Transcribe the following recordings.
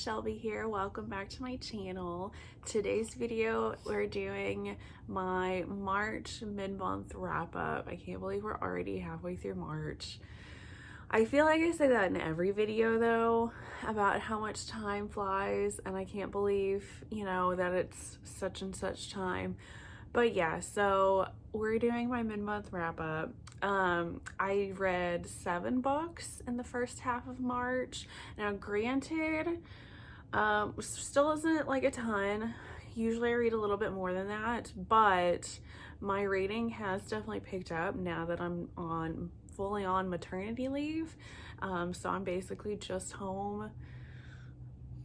Shelby here. Welcome back to my channel. Today's video, we're doing my March mid-month wrap-up. I can't believe we're already halfway through March. I feel like I say that in every video though, about how much time flies, and I can't believe, that it's such and such time. But yeah, so we're doing my mid-month wrap-up. I read 7 books in the first half of March. Now granted, still isn't like a ton. Usually I read a little bit more than that, but my reading has definitely picked up now that I'm fully on maternity leave. So I'm basically just home,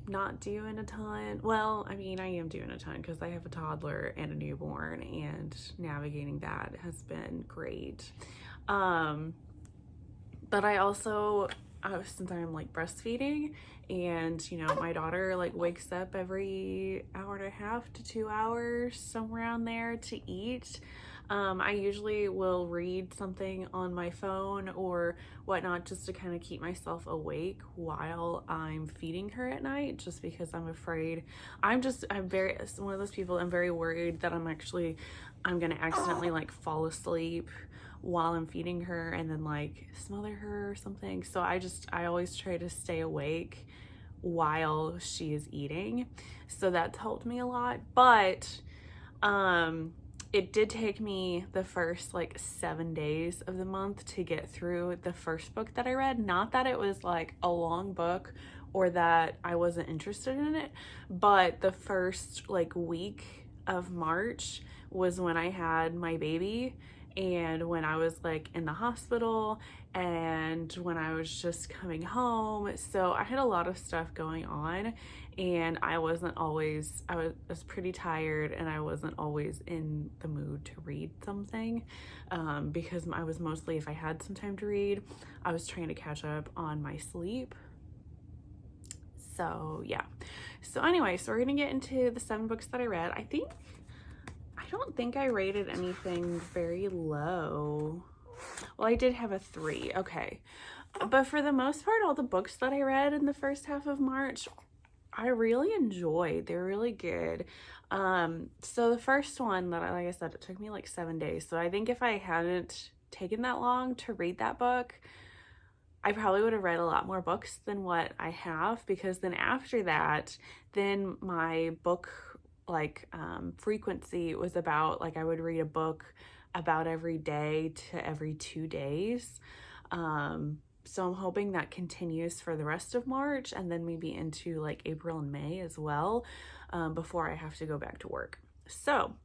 not doing a ton. Well, I mean, I am doing a ton because I have a toddler and a newborn, and navigating that has been great. But I also, since I'm like breastfeeding, and my daughter like wakes up every hour and a half to 2 hours, somewhere around there, to eat. I usually will read something on my phone or whatnot just to kind of keep myself awake while I'm feeding her at night, just because I'm afraid. I'm one of those people, I'm very worried that I'm gonna accidentally like fall asleep while I'm feeding her and then like smother her or something. So I always try to stay awake while she is eating. So that's helped me a lot. But it did take me the first like 7 days of the month to get through the first book that I read. Not that it was like a long book or that I wasn't interested in it, but the first like week of March was when I had my baby, and when I was like in the hospital, and when I was just coming home. So I had a lot of stuff going on, and I was pretty tired, and I wasn't always in the mood to read something, because I was mostly, if I had some time to read, I was trying to catch up on my sleep. So yeah. So anyway, so we're gonna get into the 7 books that I read. I don't think I rated anything very low. Well, I did have a 3, okay. But for the most part, all the books that I read in the first half of March, I really enjoyed. They're really good. So the first one that like I said, it took me like 7 days. So I think if I hadn't taken that long to read that book, I probably would have read a lot more books than what I have, because then after that, then my book frequency was about like I would read a book about every day to every 2 days. So I'm hoping that continues for the rest of March, and then maybe into like April and May as well, before I have to go back to work. So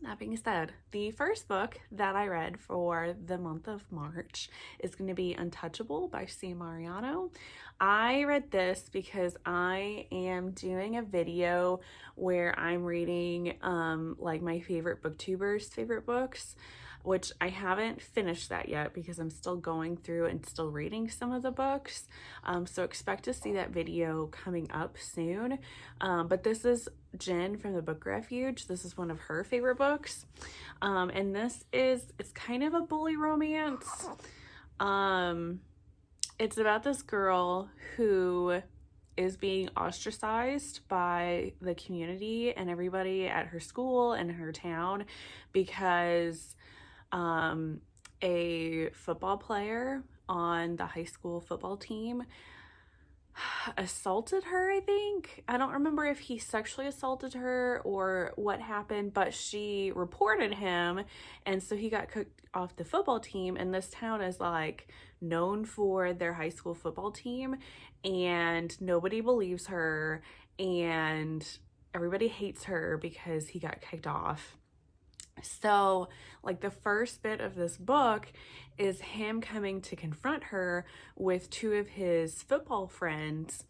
that being said, the first book that I read for the month of March is going to be Untouchable by Sam Mariano. I read this because I am doing a video where I'm reading like my favorite booktubers' favorite books, which I haven't finished that yet because I'm still going through and still reading some of the books. So expect to see that video coming up soon. But this is Jen from the Book Refuge. This is one of her favorite books. And it's kind of a bully romance. It's about this girl who is being ostracized by the community and everybody at her school and her town because a football player on the high school football team assaulted her, I think. I don't remember if he sexually assaulted her or what happened, but she reported him, and so he got kicked off the football team. And this town is like known for their high school football team, and nobody believes her, and everybody hates her because he got kicked off. So like the first bit of this book is him coming to confront her with 2 of his football friends,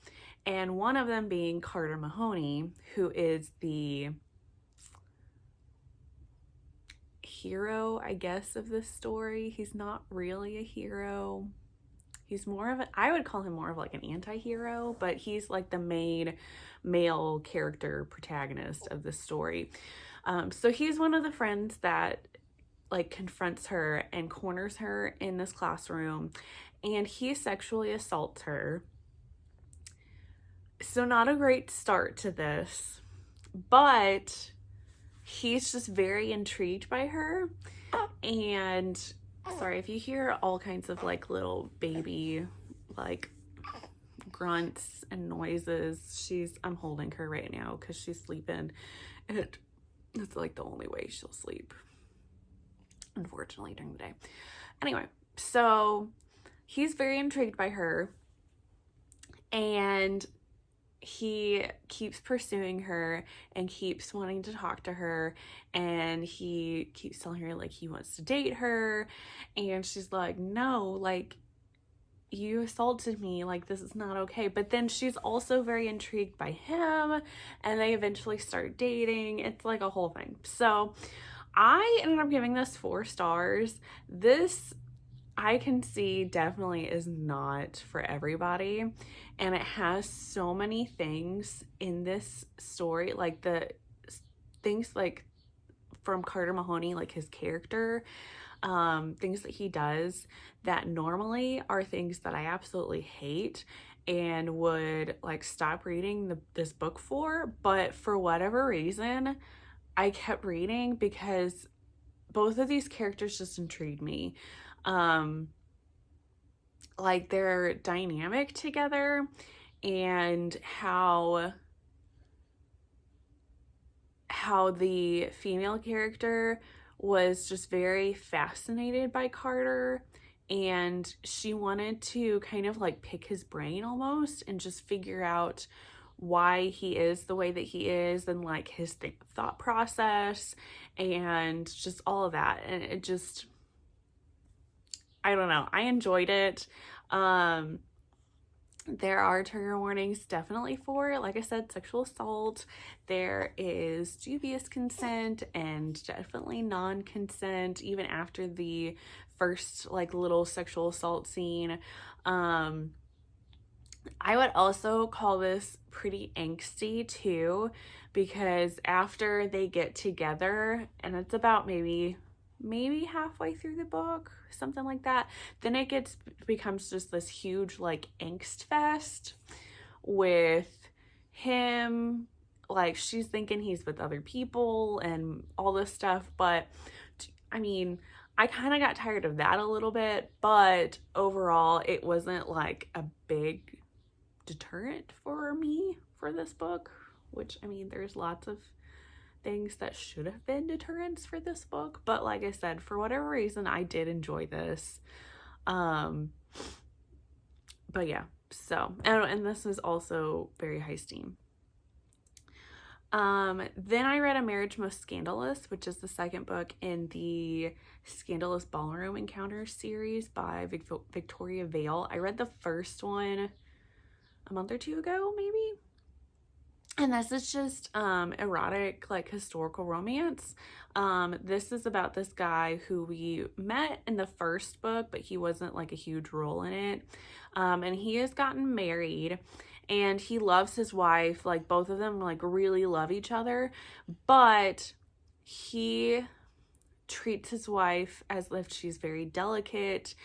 and one of them being Carter Mahoney, who is the hero, I guess, of this story. He's not really a hero. He's more of I would call him more of like an anti-hero, but he's like the main male character protagonist of this story. So he's one of the friends that like confronts her and corners her in this classroom, and he sexually assaults her. So not a great start to this, but he's just very intrigued by her. And sorry if you hear all kinds of like little baby like grunts and noises. I'm holding her right now because she's sleeping, and it's like the only way she'll sleep, unfortunately, during the day. Anyway, so he's very intrigued by her, and he keeps pursuing her and keeps wanting to talk to her, and he keeps telling her like he wants to date her, and she's like, no, like, you assaulted me, like, this is not okay. But then she's also very intrigued by him, and they eventually start dating. It's like a whole thing. So I ended up giving this 4 stars. This, I can see, definitely is not for everybody, and it has so many things in this story, like the things like from Carter Mahoney, like his character, things that he does that normally are things that I absolutely hate and would like stop reading this book for, but for whatever reason I kept reading because both of these characters just intrigued me. Like their dynamic together, and how the female character was just very fascinated by Carter, and she wanted to kind of like pick his brain almost and just figure out why he is the way that he is, and like his thought process and just all of that. And it just, I don't know, I enjoyed it. There are trigger warnings definitely for, like I said, sexual assault. There is dubious consent and definitely non-consent even after the first like little sexual assault scene. I would also call this pretty angsty too, because after they get together, and it's about maybe halfway through the book, something like that, then it becomes just this huge like angst fest with him. Like, she's thinking he's with other people and all this stuff, but I mean, I kind of got tired of that a little bit, but overall it wasn't like a big deterrent for me for this book, which, I mean, there's lots of things that should have been deterrents for this book, but like I said, for whatever reason I did enjoy this. But yeah, so, and this is also very high steam. Then I read A Marriage Most Scandalous, which is the second book in the Scandalous Ballroom Encounters series by Victoria Vale. I read the first one a month or 2 ago, maybe. And this is just erotic, like historical romance. This is about this guy who we met in the first book, but he wasn't like a huge role in it. And he has gotten married, and he loves his wife. Like, both of them like really love each other, but he treats his wife as if she's very delicate.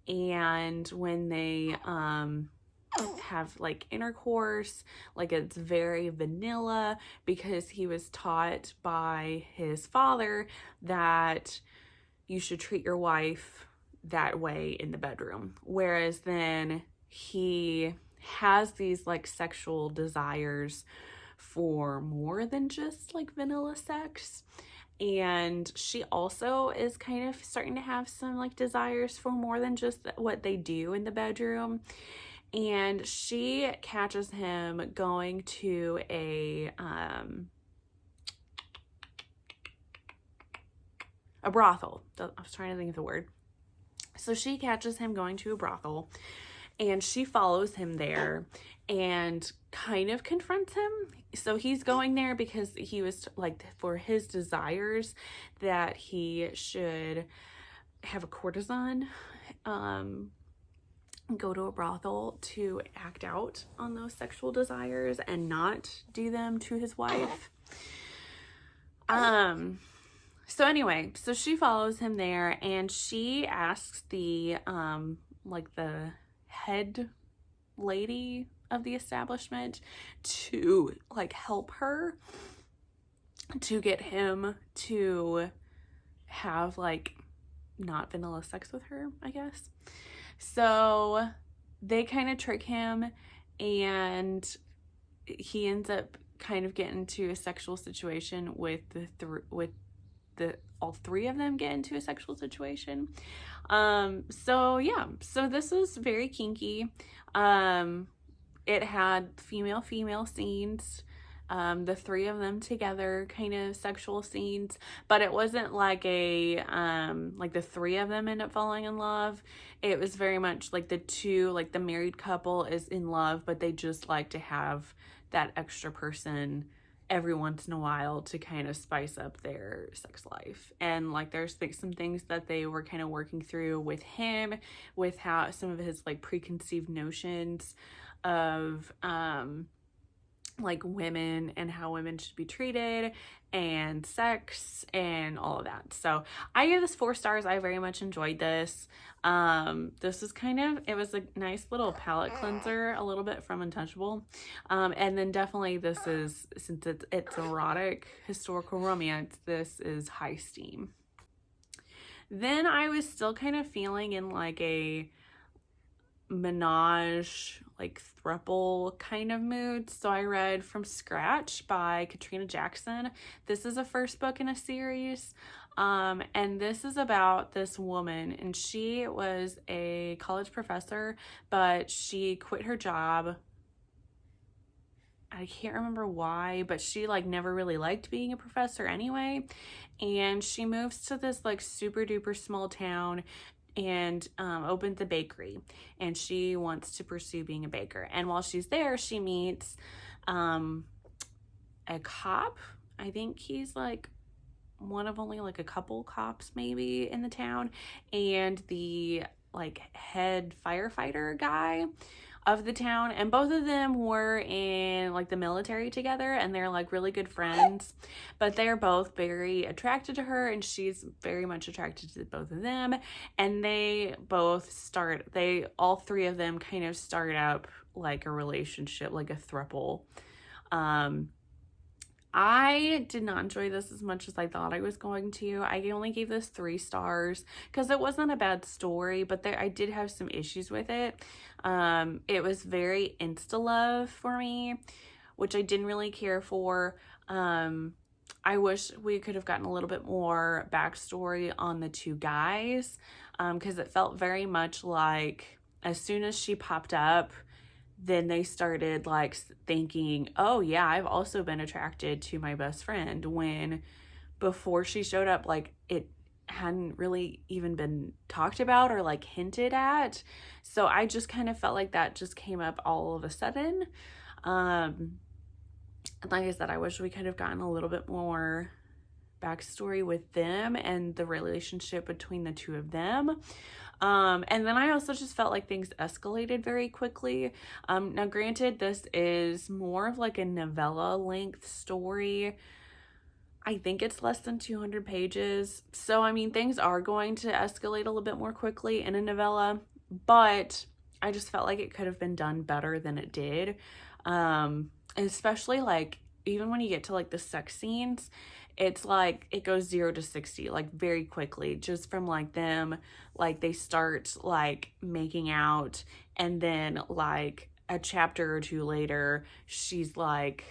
And when they have like intercourse, like, it's very vanilla, because he was taught by his father that you should treat your wife that way in the bedroom. Whereas then he has these like sexual desires for more than just like vanilla sex. And she also is kind of starting to have some like desires for more than just what they do in the bedroom. And she catches him going to a brothel. I was trying to think of the word. So she catches him going to a brothel, and she follows him there and kind of confronts him. So he's going there because he was like, for his desires, that he should have a courtesan, go to a brothel to act out on those sexual desires and not do them to his wife. So anyway, so she follows him there, and she asks the like the head lady of the establishment to like help her to get him to have like not vanilla sex with her, I guess. So they kind of trick him, and he ends up kind of getting into a sexual situation with all three of them get into a sexual situation. So yeah, so this was very kinky. It had female scenes, the three of them together, kind of sexual scenes, but it wasn't like a like the three of them end up falling in love. It was very much like the two, like the married couple is in love, but they just like to have that extra person every once in a while to kind of spice up their sex life. And like there's some things that they were kind of working through with him, with how some of his like preconceived notions of like women and how women should be treated and sex and all of that. So I give this 4 stars. I very much enjoyed this. This is kind of, it was a nice little palate cleanser, a little bit from Untouchable. And then definitely this is, since it's erotic historical romance, this is high steam. Then I was still kind of feeling in like a menage, like throuple kind of mood. So I read From Scratch by Katrina Jackson. This is a first book in a series. And this is about this woman, and she was a college professor, but she quit her job. I can't remember why, but she like never really liked being a professor anyway. And she moves to this like super duper small town and opens a bakery, and she wants to pursue being a baker. And while she's there, she meets a cop. I think he's like one of only like a couple cops maybe in the town, and the like head firefighter guy of the town, and both of them were in like the military together, and they're like really good friends, but they're both very attracted to her, and she's very much attracted to both of them. And they all three of them kind of start up like a relationship, like a throuple. I did not enjoy this as much as I thought I was going to. I only gave this 3 stars because it wasn't a bad story, but I did have some issues with it. It was very insta-love for me, which I didn't really care for. I wish we could have gotten a little bit more backstory on the 2 guys, because it felt very much like as soon as she popped up, then they started like thinking, oh yeah, I've also been attracted to my best friend, when before she showed up, like it hadn't really even been talked about or like hinted at. So I just kind of felt like that just came up all of a sudden. And like I said, I wish we could have gotten a little bit more backstory with them and the relationship between the 2 of them. And then I also just felt like things escalated very quickly. Now granted, this is more of like a novella length story. I think it's less than 200 pages. So, I mean, things are going to escalate a little bit more quickly in a novella, but I just felt like it could have been done better than it did. Especially like, even when you get to like the sex scenes, it's like it goes 0 to 60 like very quickly, just from like them, like they start like making out, and then like a chapter or 2 later, she's like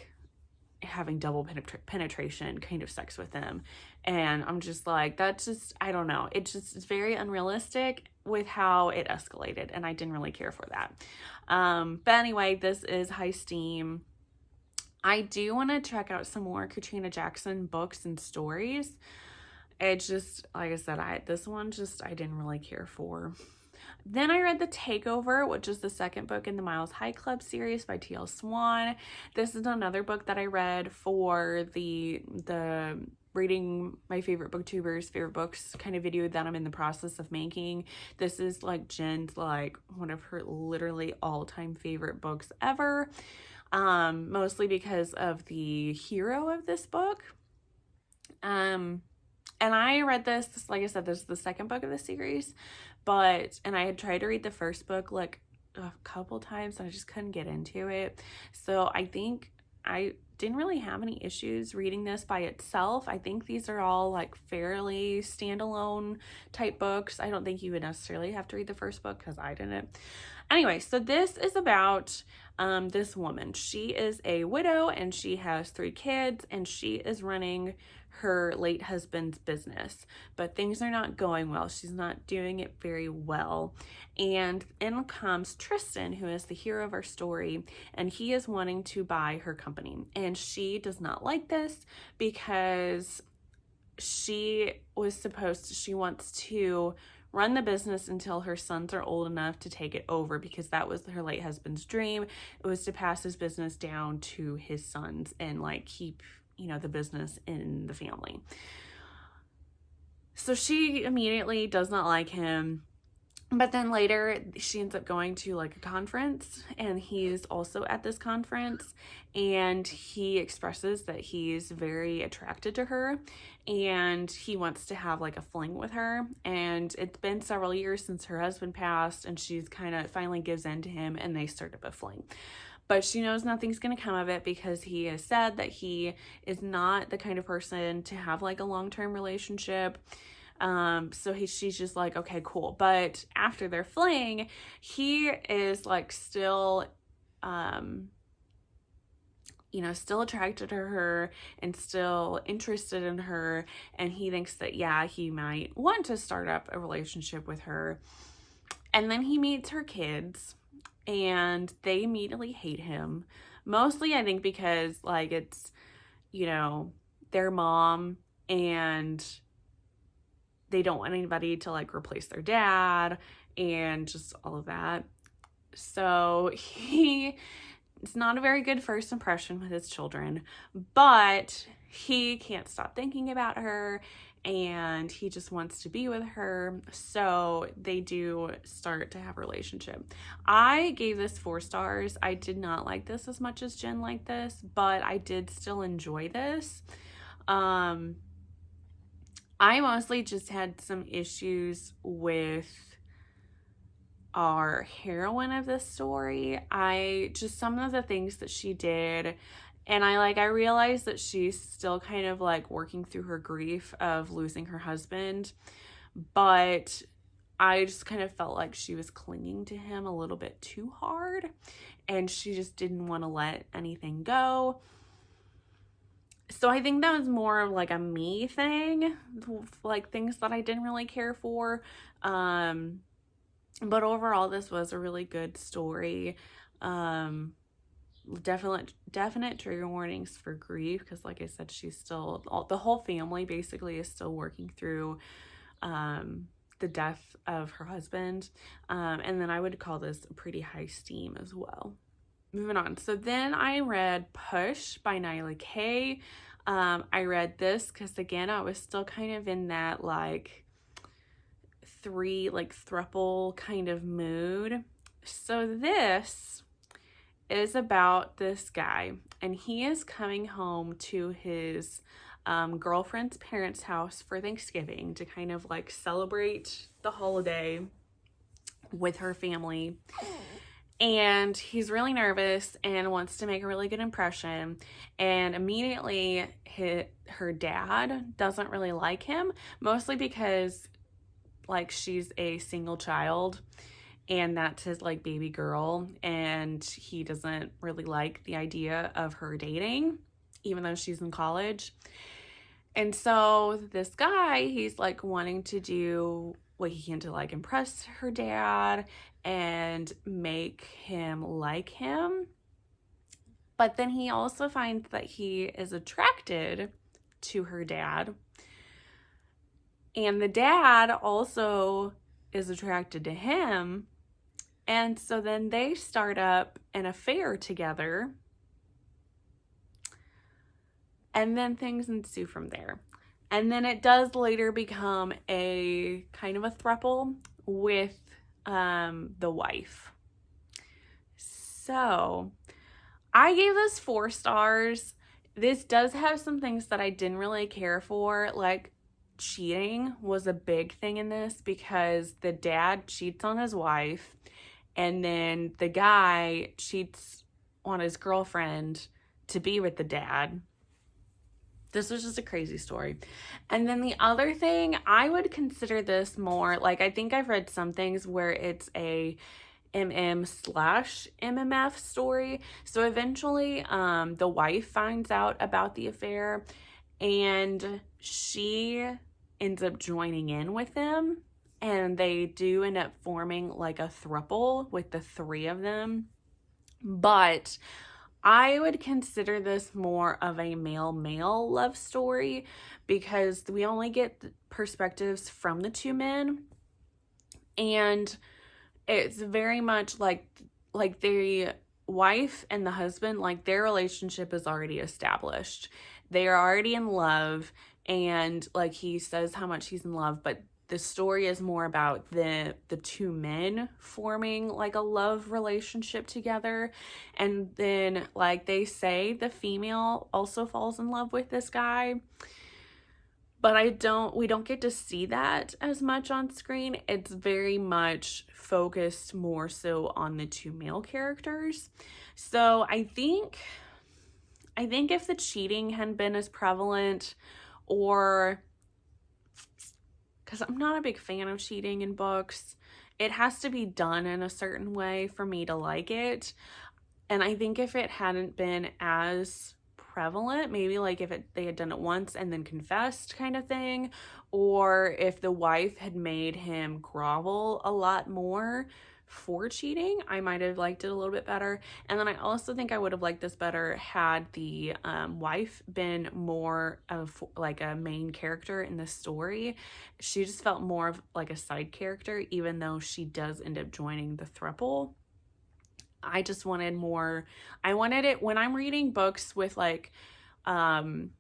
having double penetration kind of sex with them. And I'm just like, that's just, I don't know, it's very unrealistic with how it escalated, and I didn't really care for that. But anyway, this is high steam. I do want to check out some more Katrina Jackson books and stories. It's just, like I said, this one just, I didn't really care for. Then I read The Takeover, which is the 2nd book in the Miles High Club series by TL Swan. This is another book that I read for the reading my favorite booktubers favorite books kind of video that I'm in the process of making. This is like Jen's like one of her literally all-time favorite books ever. Mostly because of the hero of this book. And I read this, like I said, this is the 2nd book of the series, and I had tried to read the 1st book like a couple times and I just couldn't get into it. So I think I didn't really have any issues reading this by itself. I think these are all like fairly standalone type books. I don't think you would necessarily have to read the first book because I didn't. Anyway, so this is about this woman. She is a widow and she has 3 kids and she is running her late husband's business, but things are not going well. She's not doing it very well. And in comes Tristan, who is the hero of our story, and he is wanting to buy her company. And she does not like this because she wants to run the business until her sons are old enough to take it over, because that was her late husband's dream. It was to pass his business down to his sons and like keep, the business in the family. So she immediately does not like him. But then later she ends up going to like a conference and he's also at this conference, and he expresses that he's very attracted to her and he wants to have like a fling with her. And it's been several years since her husband passed, and she's kind of finally gives in to him and they start up a fling. But she knows nothing's going to come of it because he has said that he is not the kind of person to have like a long-term relationship. So she's just like, okay, cool. But after their fling, he is like still, still attracted to her and still interested in her. And he thinks that, yeah, he might want to start up a relationship with her. And then he meets her kids and they immediately hate him. Mostly, I think, because like it's, their mom and they don't want anybody to like replace their dad and just all of that. So it's not a very good first impression with his children, but he can't stop thinking about her and he just wants to be with her. So they do start to have a relationship. I gave this 4 stars. I did not like this as much as Jen liked this, but I did still enjoy this. I mostly just had some issues with our heroine of this story. Some of the things that she did, and I realized that she's still kind of like working through her grief of losing her husband, but I just kind of felt like she was clinging to him a little bit too hard and she just didn't want to let anything go. So I think that was more of like a me thing, like things that I didn't really care for. But overall, this was a really good story. Definite trigger warnings for grief, because like I said, the whole family basically is still working through the death of her husband. And then I would call this pretty high steam as well. Moving on. So then I read Push by Nyla K. I read this because, again, I was still kind of in that like throuple kind of mood. So this is about this guy, and he is coming home to his girlfriend's parents' house for Thanksgiving to kind of like celebrate the holiday with her family. And he's really nervous and wants to make a really good impression. And immediately her dad doesn't really like him, mostly because like she's a single child and that's his like baby girl. And he doesn't really like the idea of her dating, even though she's in college. And so this guy, he's like wanting to do what he can to like impress her dad and make him like him. But then he also finds that he is attracted to her dad. And the dad also is attracted to him. And so then they start up an affair together. And then things ensue from there. And then it does later become a kind of a throuple with the wife. So I gave this 4 stars. This does have some things that I didn't really care for, like cheating was a big thing in this because the dad cheats on his wife and then the guy cheats on his girlfriend to be with the dad. This was just a crazy story. And then the other thing, I would consider this more, like, I think I've read some things where it's a MM/MMF story. So eventually, the wife finds out about the affair, and she ends up joining in with them, and they do end up forming like a throuple with the three of them. But I would consider this more of a male-male love story because we only get perspectives from the two men, and it's very much like the wife and the husband, like their relationship is already established. They are already in love, and like he says how much he's in love, but the story is more about the two men forming like a love relationship together. And then, like they say, the female also falls in love with this guy. But we don't get to see that as much on screen. It's very much focused more so on the two male characters. So I think if the cheating hadn't been as prevalent, or because I'm not a big fan of cheating in books, it has to be done in a certain way for me to like it. And I think if it hadn't been as prevalent, maybe like if they had done it once and then confessed kind of thing, or if the wife had made him grovel a lot more for cheating, I might have liked it a little bit better. And then I also think I would have liked this better had the wife been more of like a main character in the story. She just felt more of like a side character, even though she does end up joining the throuple. I just wanted more. I wanted it when I'm reading books with like polyamorous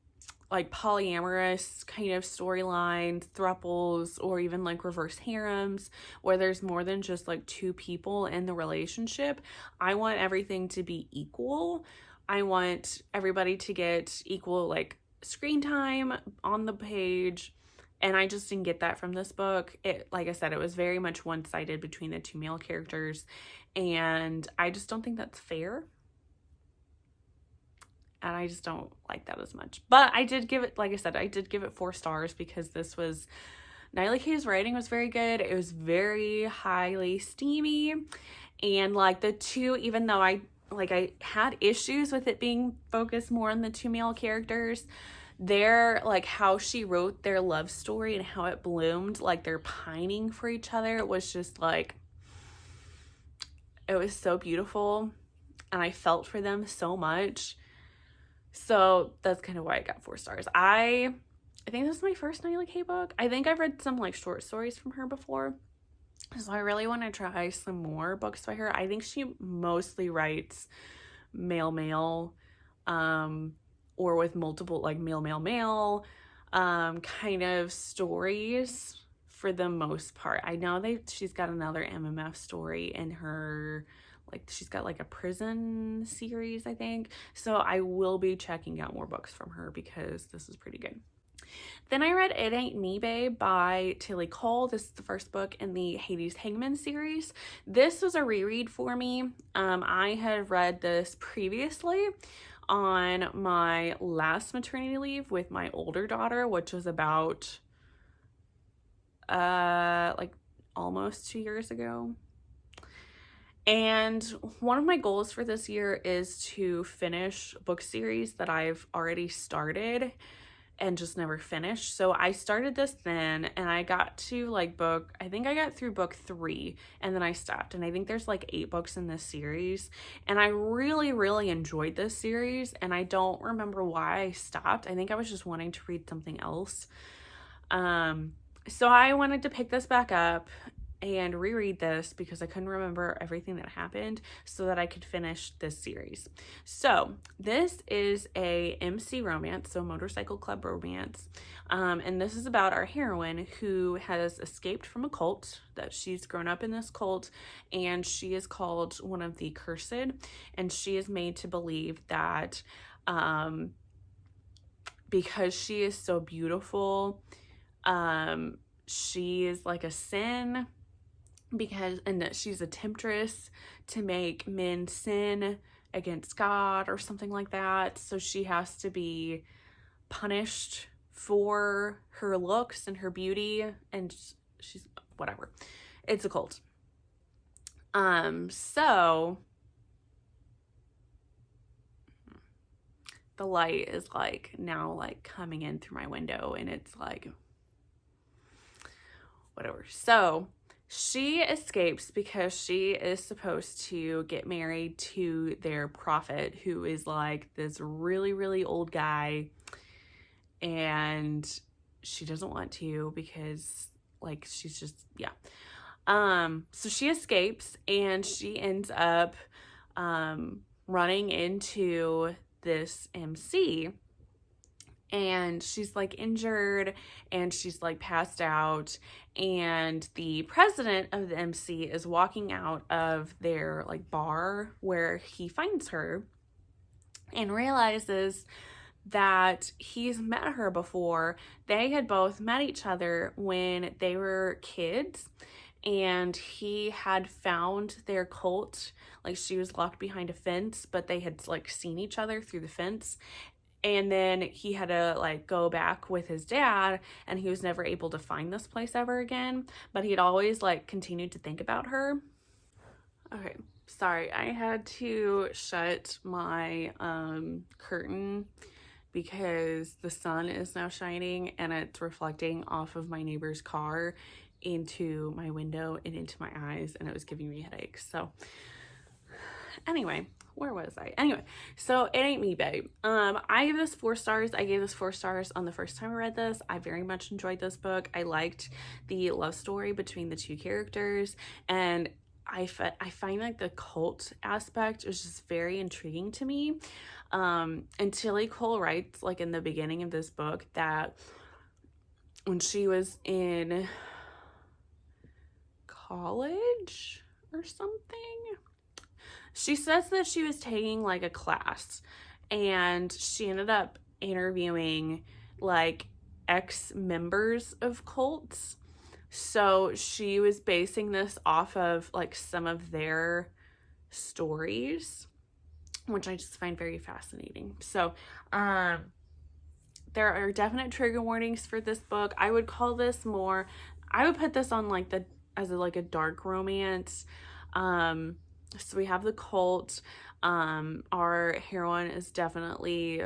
kind of storylines, thruples, or even like reverse harems, where there's more than just like two people in the relationship. I want everything to be equal. I want everybody to get equal like screen time on the page. And I just didn't get that from this book. It, like I said, it was very much one-sided between the two male characters. And I just don't think that's fair. And I just don't like that as much. But I did give it, like I said, I did give it 4 stars because Nyla K's writing was very good. It was very highly steamy. And like the two, even though I had issues with it being focused more on the two male characters, their like how she wrote their love story and how it bloomed, like they're pining for each other, it was just like, it was so beautiful, and I felt for them so much. So that's kind of why I got 4 stars. I think this is my first Nyla K book. I think I've read some like short stories from her before, so I really want to try some more books by her. I think she mostly writes male, or with multiple like male, kind of stories for the most part. I know she's got another MMF story in her, like she's got like a prison series, I think. So I will be checking out more books from her because this is pretty good. Then I read It Ain't Me, Babe by Tillie. This is the first book in the Hades Hangman series. This was a reread for me. I had read this previously on my last maternity leave with my older daughter, which was about like almost 2 years ago. And one of my goals for this year is to finish book series that I've already started and just never finished. So I started this then, and I got to like I think I got through book 3 and then I stopped. And I think there's like 8 books in this series, and I really, really enjoyed this series, and I don't remember why I stopped. I think I was just wanting to read something else. So I wanted to pick this back up and reread this because I couldn't remember everything that happened, so that I could finish this series. So this is a MC romance, so motorcycle club romance, and this is about our heroine who has escaped from a cult. That she's grown up in this cult, and she is called one of the cursed, and she is made to believe that because she is so beautiful, she is like a sin, and that she's a temptress to make men sin against God or something like that. So she has to be punished for her looks and her beauty, and she's whatever. It's a cult. So the light is like now like coming in through my window, and it's like whatever. So she escapes because she is supposed to get married to their prophet, who is like this really, really old guy. And she doesn't want to because like she's just, yeah. So she escapes, and she ends up running into this MC, and she's like injured, and she's like passed out, and the president of the MC is walking out of their like bar where he finds her and realizes that he's met her before. They had both met each other when they were kids, and he had found their cult. Like, she was locked behind a fence, but they had like seen each other through the fence. And then he had to like go back with his dad, and he was never able to find this place ever again, but he'd always like continued to think about her. Okay, sorry, I had to shut my curtain because the sun is now shining and it's reflecting off of my neighbor's car into my window and into my eyes, and it was giving me headaches. So anyway, where was I? Anyway, so It Ain't Me, Babe. I gave this 4 stars. I gave this 4 stars on the first time I read this. I very much enjoyed this book. I liked the love story between the 2 characters, and I find like the cult aspect was just very intriguing to me. And Tillie writes like in the beginning of this book that when she was in college or something, she says that she was taking like a class, and she ended up interviewing like ex-members of cults. So she was basing this off of like some of their stories, which I just find very fascinating. So there are definite trigger warnings for this book. I would call this more, I would put this on like as a dark romance. So we have the cult. Our heroine is definitely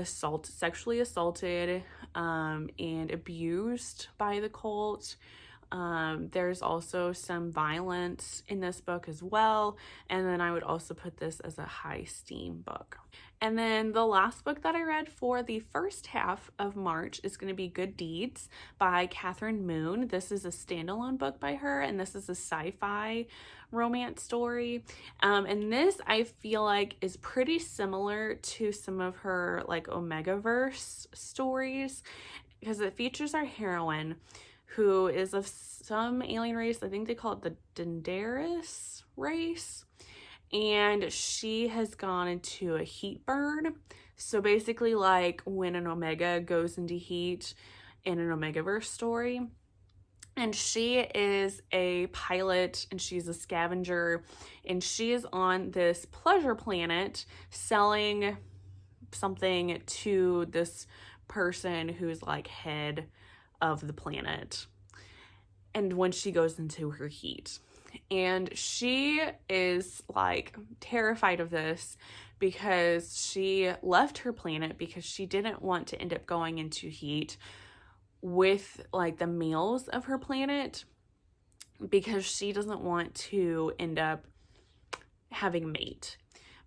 sexually assaulted and abused by the cult. There's also some violence in this book as well. And then I would also put this as a high steam book. And then the last book that I read for the first half of March is going to be Good Deeds by Kathryn Moon. This is a standalone book by her, and this is a sci-fi romance story. And this I feel like is pretty similar to some of her like Omegaverse stories, because it features our heroine, who is of some alien race. I think they call it the Dendaris race. And she has gone into a heat burn. So basically like when an Omega goes into heat in an Omegaverse story. And she is a pilot, and she's a scavenger, and she is on this pleasure planet selling something to this person who's like head of the planet. And when she goes into her heat, and she is like terrified of this because she left her planet because she didn't want to end up going into heat with like the males of her planet, because she doesn't want to end up having a mate.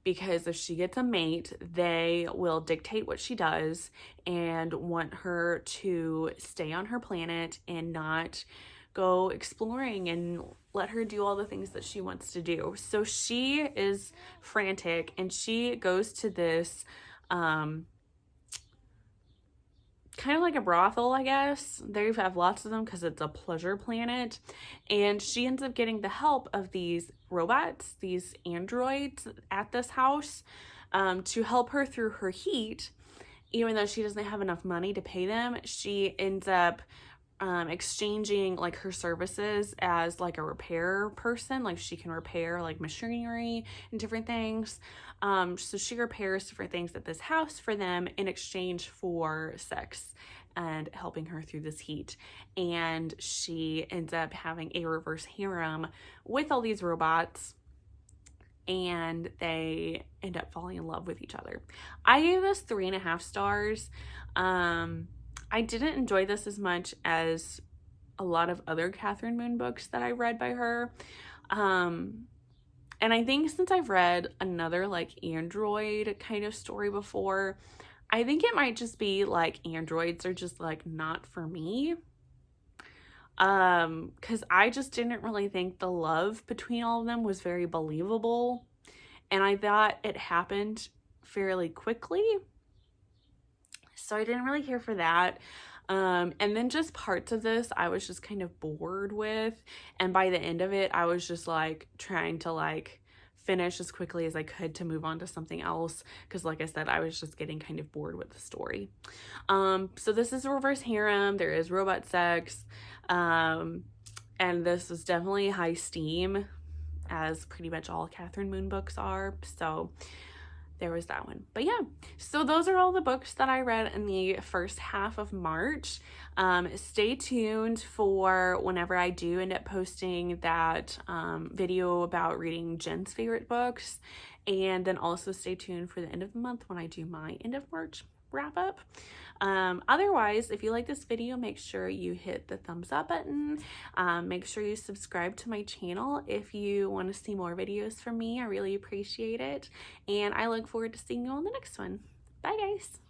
Because if she gets a mate, they will dictate what she does and want her to stay on her planet and not go exploring and let her do all the things that she wants to do. So she is frantic, and she goes to this kind of like a brothel, I guess. They have lots of them because it's a pleasure planet. And she ends up getting the help of these robots, these androids at this house, to help her through her heat. Even though she doesn't have enough money to pay them, she ends up exchanging like her services as like a repair person. Like she can repair like machinery and different things. So she repairs different things at this house for them in exchange for sex and helping her through this heat. And she ends up having a reverse harem with all these robots, and they end up falling in love with each other. I gave this 3.5 stars. I didn't enjoy this as much as a lot of other Kathryn Moon books that I read by her. And I think since I've read another like android kind of story before, I think it might just be like androids are just like not for me. Because I just didn't really think the love between all of them was very believable. And I thought it happened fairly quickly. So I didn't really care for that. And then just parts of this I was just kind of bored with. And by the end of it, I was just like trying to like finish as quickly as I could to move on to something else. Because like I said, I was just getting kind of bored with the story. So this is a reverse harem. There is robot sex. And this is definitely high steam, as pretty much all Kathryn Moon books are. So there was that one. But yeah, so those are all the books that I read in the first half of March. Stay tuned for whenever I do end up posting that video about reading Jen's favorite books. And then also stay tuned for the end of the month when I do my end of March wrap up. Otherwise, if you like this video, make sure you hit the thumbs up button. Make sure you subscribe to my channel if you want to see more videos from me. I really appreciate it. And I look forward to seeing you on the next one. Bye guys.